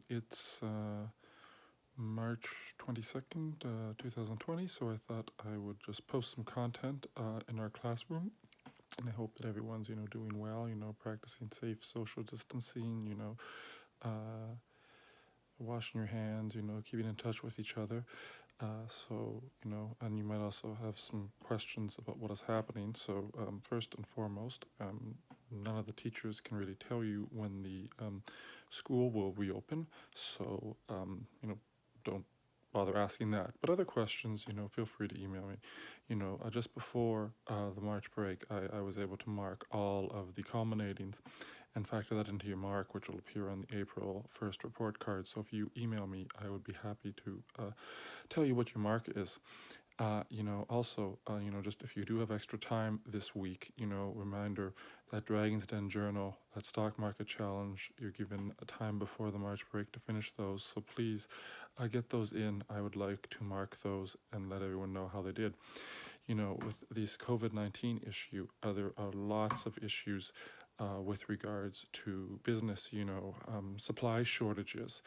It's March 22nd, 2020, so I thought I would just post some content in our classroom, and I hope that everyone's, doing well, practicing safe social distancing, uh, washing your hands, keeping in touch with each other. And you might also have some questions about what is happening. First and foremost, none of the teachers can really tell you when the school will reopen. Don't bother asking that. But other questions, feel free to email me. Just before the March break, I was able to mark all of the culminatings and factor that into your mark, which will appear on the April 1st report card. So if you email me, I would be happy to tell you what your mark is. Just if you do have extra time this week, reminder that Dragon's Den Journal, that stock market challenge, you're given a time before the March break to finish those. So please get those in. I would like to mark those and let everyone know how they did. With this COVID-19 issue, there are lots of issues with regards to business, supply shortages.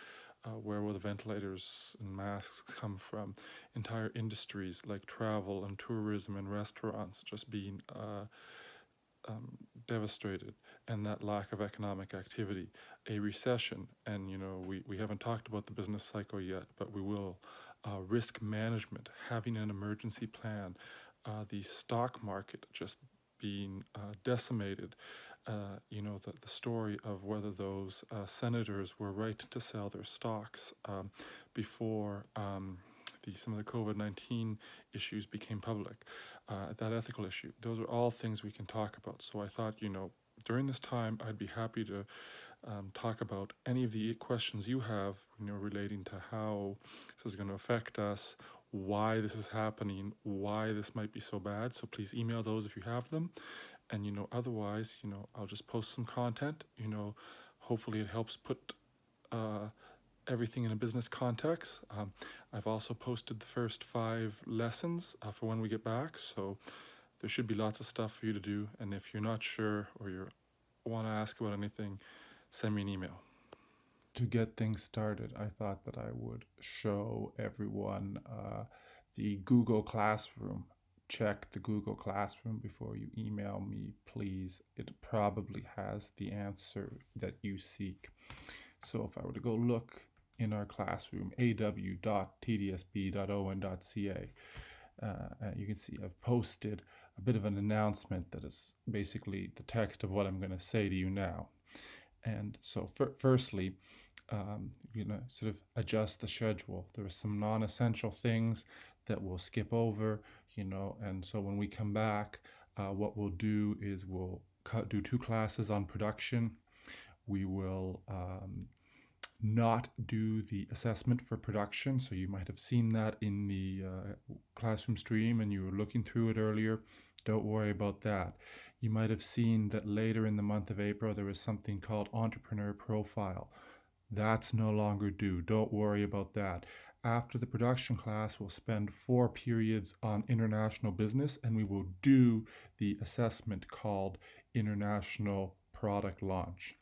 Where will the ventilators and masks come from? Entire industries like travel and tourism and restaurants just being devastated, and that lack of economic activity, a recession, and we haven't talked about the business cycle yet, but we will. Risk management, having an emergency plan, the stock market just being decimated. The story of whether those senators were right to sell their stocks before some of the COVID-19 issues became public, that ethical issue. Those are all things we can talk about. So I thought, during this time, I'd be happy to talk about any of the questions you have, relating to how this is going to affect us, why this is happening, why this might be so bad. So please email those if you have them. And, otherwise, I'll just post some content, hopefully it helps put everything in a business context. I've also posted the first 5 lessons for when we get back. So there should be lots of stuff for you to do. And if you're not sure or you want to ask about anything, send me an email. To get things started, I thought that I would show everyone the Google Classroom. Check the Google Classroom before you email me, please. It probably has the answer that you seek. So if I were to go look in our classroom, aw.tdsb.on.ca, you can see I've posted a bit of an announcement that is basically the text of what I'm going to say to you now. And so firstly, sort of adjust the schedule. There are some non-essential things that we'll skip over, and so when we come back, what we'll do is we'll do 2 classes on production. We will not do the assessment for production, so you might have seen that in the classroom stream and you were looking through it earlier. Don't worry about that. You might have seen that later in the month of April there was something called Entrepreneur Profile. That's no longer due. Don't worry about that. After the production class, we'll spend 4 periods on international business, and we will do the assessment called International Product Launch.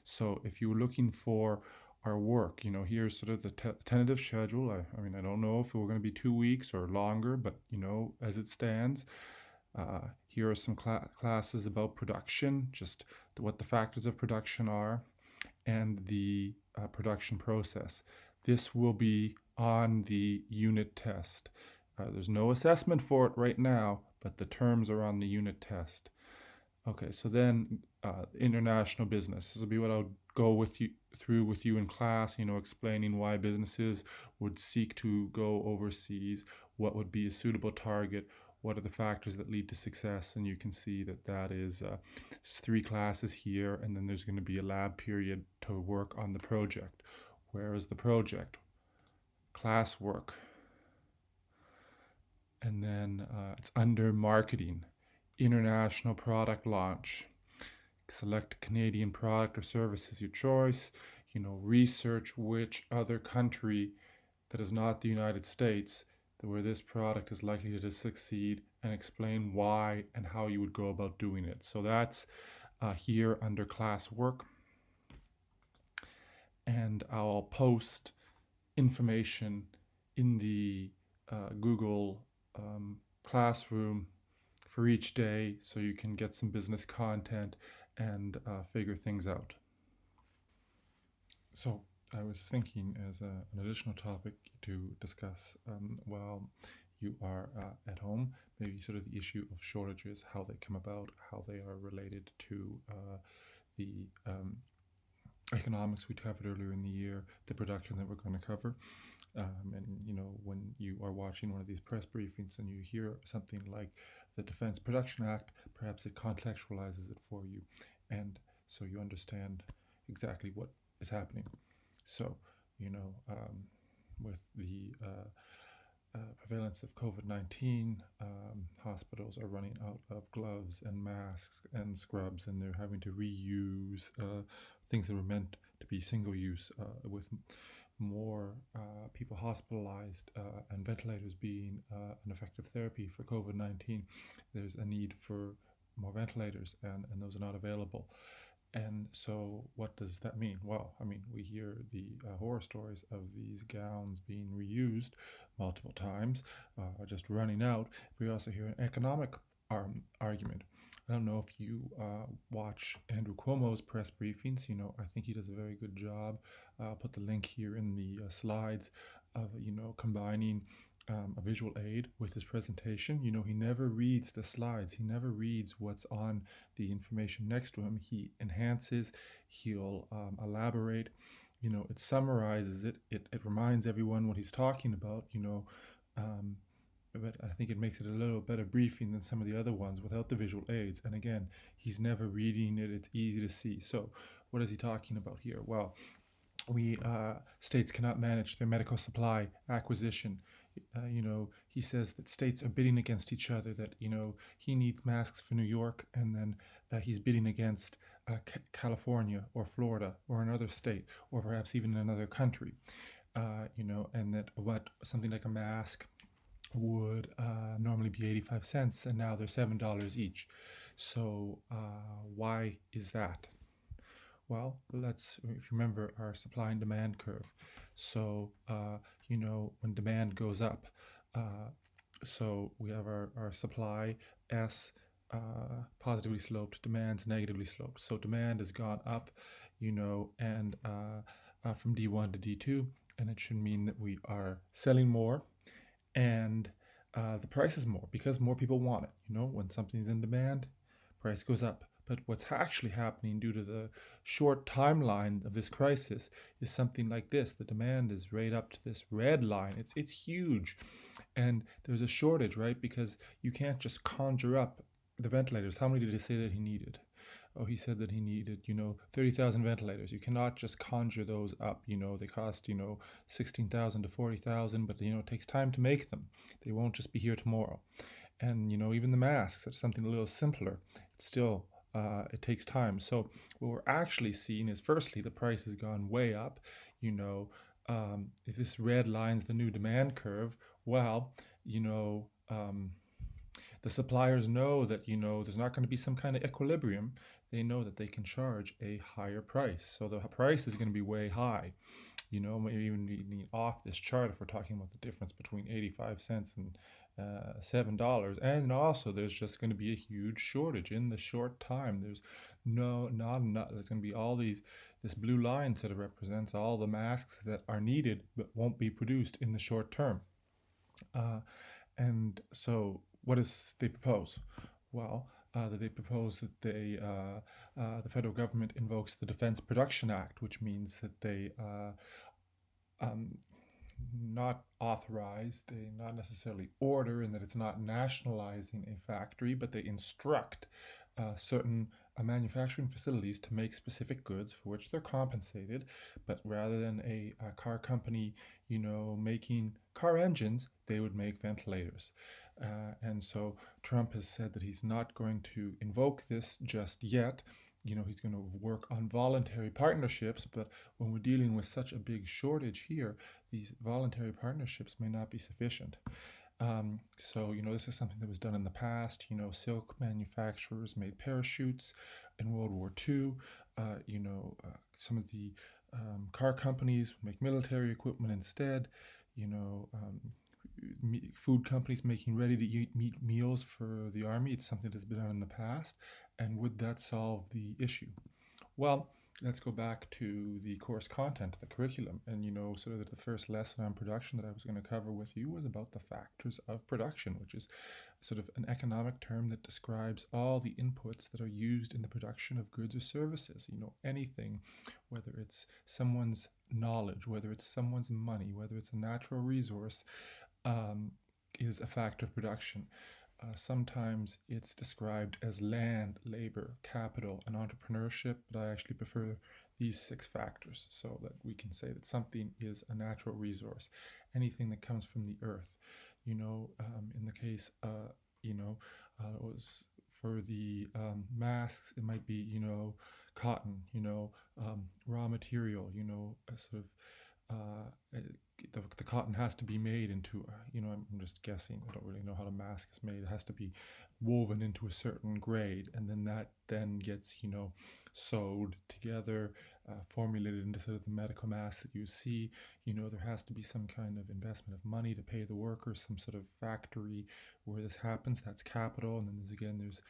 So if you're looking for our work, here's sort of the tentative schedule. I don't know if we're going to be 2 weeks or longer, but, as it stands, here are some classes about production, just what the factors of production are, and the production process. This will be on the unit test. There's no assessment for it right now, but the terms are on the unit test. Okay, so then international business. This will be what I'll go through with you in class, explaining why businesses would seek to go overseas, what would be a suitable target, what are the factors that lead to success, and you can see that is 3 classes here, and then there's going to be a lab period to work on the project. Where is the project? Classwork. And then it's under marketing, international product launch. Select Canadian product or service as your choice. Research which other country that is not the United States where this product is likely to succeed, and explain why and how you would go about doing it. So that's here under classwork. and I'll post information in the Google Classroom for each day so you can get some business content and figure things out. So I was thinking as an additional topic to discuss while you are at home, maybe sort of the issue of shortages, how they come about, how they are related to the economics we covered earlier in the year, the production that we're going to cover. And when you are watching one of these press briefings and you hear something like the Defense Production Act, perhaps it contextualizes it for you, and so you understand exactly what is happening. So, with the prevalence of COVID-19, hospitals are running out of gloves and masks and scrubs, and they're having to reuse things that were meant to be single use, with more people hospitalized and ventilators being an effective therapy for COVID-19. There's a need for more ventilators, and those are not available. And so, what does that mean? Well, I mean, we hear the horror stories of these gowns being reused multiple times, just running out. We also hear an economic argument. I don't know if you watch Andrew Cuomo's press briefings. I think he does a very good job. I'll put the link here in the slides of, combining a visual aid with his presentation. He never reads the slides. He never reads what's on the information next to him. He enhances, he'll elaborate, it summarizes it. It reminds everyone what he's talking about, but I think it makes it a little better briefing than some of the other ones without the visual aids. And again, he's never reading it. It's easy to see. So what is he talking about here? Well, states cannot manage their medical supply acquisition. He says that states are bidding against each other, that, he needs masks for New York, and then he's bidding against California or Florida or another state, or perhaps even another country, and that something like a mask would normally be 85 cents, and now they're $7 each. So why is that? Well, if you remember our supply and demand curve. So, when demand goes up, so we have our supply S positively sloped, demand's negatively sloped. So demand has gone up, and from D1 to D2, and it should mean that we are selling more, and the price is more because more people want it. When something's in demand, price goes up. But what's actually happening due to the short timeline of this crisis is something like this. The demand is right up to this red line. It's huge. And there's a shortage, right? Because you can't just conjure up the ventilators. How many did he say that he needed? Oh, he said that he needed, 30,000 ventilators. You cannot just conjure those up. They cost, 16,000 to 40,000, but, it takes time to make them. They won't just be here tomorrow. And, even the masks, it's something a little simpler. It's still, it takes time. So what we're actually seeing is, firstly, the price has gone way up. If this red line's the new demand curve, well, the suppliers know that, there's not going to be some kind of equilibrium. They know that they can charge a higher price. So the price is going to be way high. Maybe even off this chart if we're talking about the difference between 85 cents and $7. And also there's just going to be a huge shortage in the short time. There's not enough. There's going to be this blue line sort of represents all the masks that are needed but won't be produced in the short term. And so what does they propose? Well, they propose that the federal government invokes the Defense Production Act, which means that they not authorize, they not necessarily order, in that it's not nationalizing a factory, but they instruct certain manufacturing facilities to make specific goods for which they're compensated. But rather than a car company, making car engines, they would make ventilators. And so Trump has said that he's not going to invoke this just yet. He's going to work on voluntary partnerships, but when we're dealing with such a big shortage here, these voluntary partnerships may not be sufficient. So, this is something that was done in the past. Silk manufacturers made parachutes in World War II. some of the car companies make military equipment instead. Food companies making ready-to-eat meals for the army. It's something that's been done in the past. And would that solve the issue? Well, let's go back to the course content, the curriculum. And, sort of the first lesson on production that I was going to cover with you was about the factors of production, which is sort of an economic term that describes all the inputs that are used in the production of goods or services. Anything, whether it's someone's knowledge, whether it's someone's money, whether it's a natural resource, is a factor of production. Sometimes it's described as land, labor, capital, and entrepreneurship, but I actually prefer these 6 factors so that we can say that something is a natural resource. Anything that comes from the earth. In the case, it was for the masks, it might be, cotton, raw material, sort of the cotton has to be made into, I'm just guessing, I don't really know how the mask is made. It has to be woven into a certain grade, and then that then gets, sewed together, formulated into sort of the medical mask that you see. There has to be some kind of investment of money to pay the workers, some sort of factory where this happens. That's capital. And then there's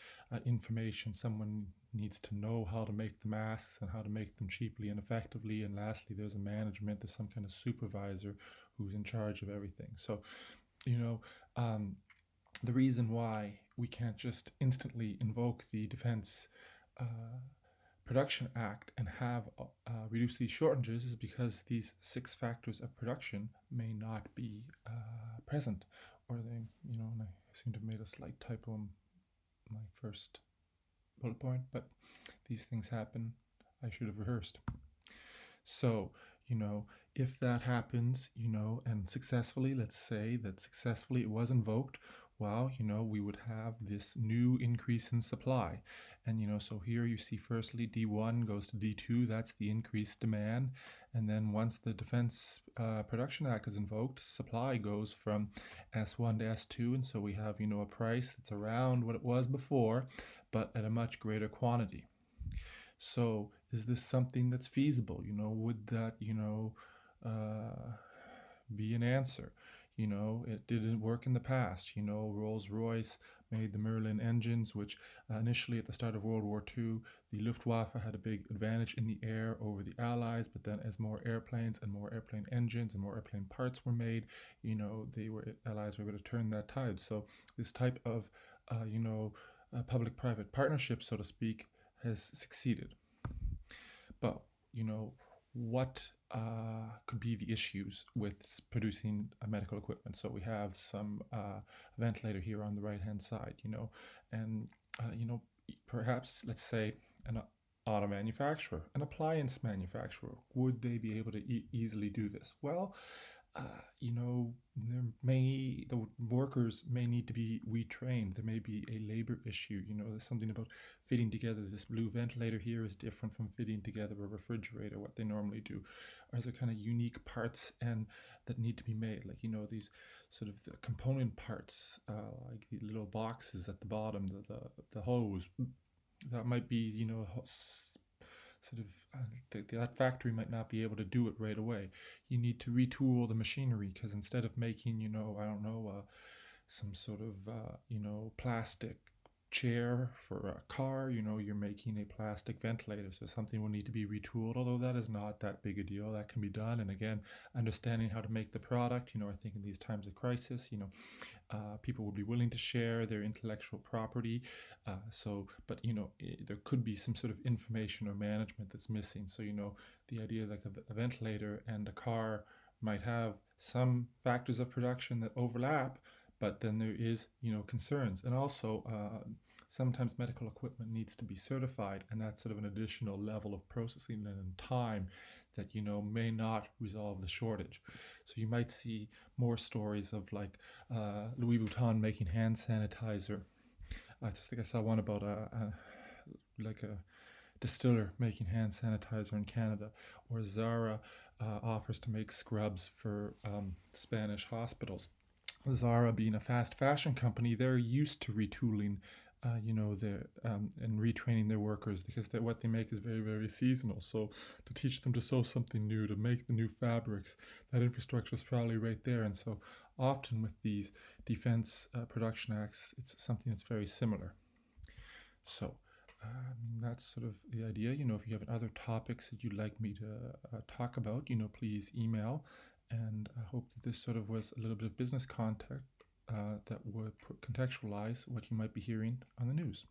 information. Someone needs to know how to make the masks and how to make them cheaply and effectively. And lastly, there's a management. There's some kind of supervisor who's in charge of everything. So, the reason why we can't just instantly invoke the Defense Production Act and have reduce these shortages is because these 6 factors of production may not be present, or they, and I seem to have made a slight typo in my first bullet point, but these things happen. I should have rehearsed. So, if that happens, and successfully, let's say that successfully it was invoked, well, we would have this new increase in supply. And, so here you see firstly D1 goes to D2, that's the increased demand. And then once the Defense Production Act is invoked, supply goes from S1 to S2. And so we have, a price that's around what it was before, but at a much greater quantity. So is this something that's feasible? Would that, be an answer? It didn't work in the past. Rolls-Royce made the Merlin engines, which initially at the start of World War II, the Luftwaffe had a big advantage in the air over the Allies, but then as more airplanes and more airplane engines and more airplane parts were made, Allies were able to turn that tide. So this type of, public-private partnership, so to speak, has succeeded. But, what could be the issues with producing medical equipment? So we have some ventilator here on the right-hand side, and, perhaps, let's say, an auto manufacturer, an appliance manufacturer, would they be able to easily do this? Well, the workers may need to be retrained. There may be a labor issue. There's something about fitting together this blue ventilator here is different from fitting together a refrigerator, what they normally do. Are there kind of unique parts and that need to be made? Like, these sort of the component parts, like the little boxes at the bottom, the hose, that might be, sort of that factory might not be able to do it right away. You need to retool the machinery because instead of making, some sort of, plastic chair for a car, you're making a plastic ventilator. So something will need to be retooled, although that is not that big a deal. That can be done. And again, understanding how to make the product, I think in these times of crisis, people will be willing to share their intellectual property. But there could be some sort of information or management that's missing. So, the idea like a ventilator and a car might have some factors of production that overlap, but then there is, concerns. And also, sometimes medical equipment needs to be certified, and that's sort of an additional level of processing and time that, may not resolve the shortage. So you might see more stories of like Louis Vuitton making hand sanitizer. I just think I saw one about a distiller making hand sanitizer in Canada, or Zara offers to make scrubs for Spanish hospitals. Zara being a fast fashion company, they're used to retooling their and retraining their workers, because what they make is very, very seasonal. So to teach them to sew something new, to make the new fabrics, that infrastructure is probably right there. And so often with these defense production acts, it's something that's very similar. So that's sort of the idea. If you have other topics that you'd like me to talk about, please email. And I hope that this sort of was a little bit of business content that would contextualize what you might be hearing on the news.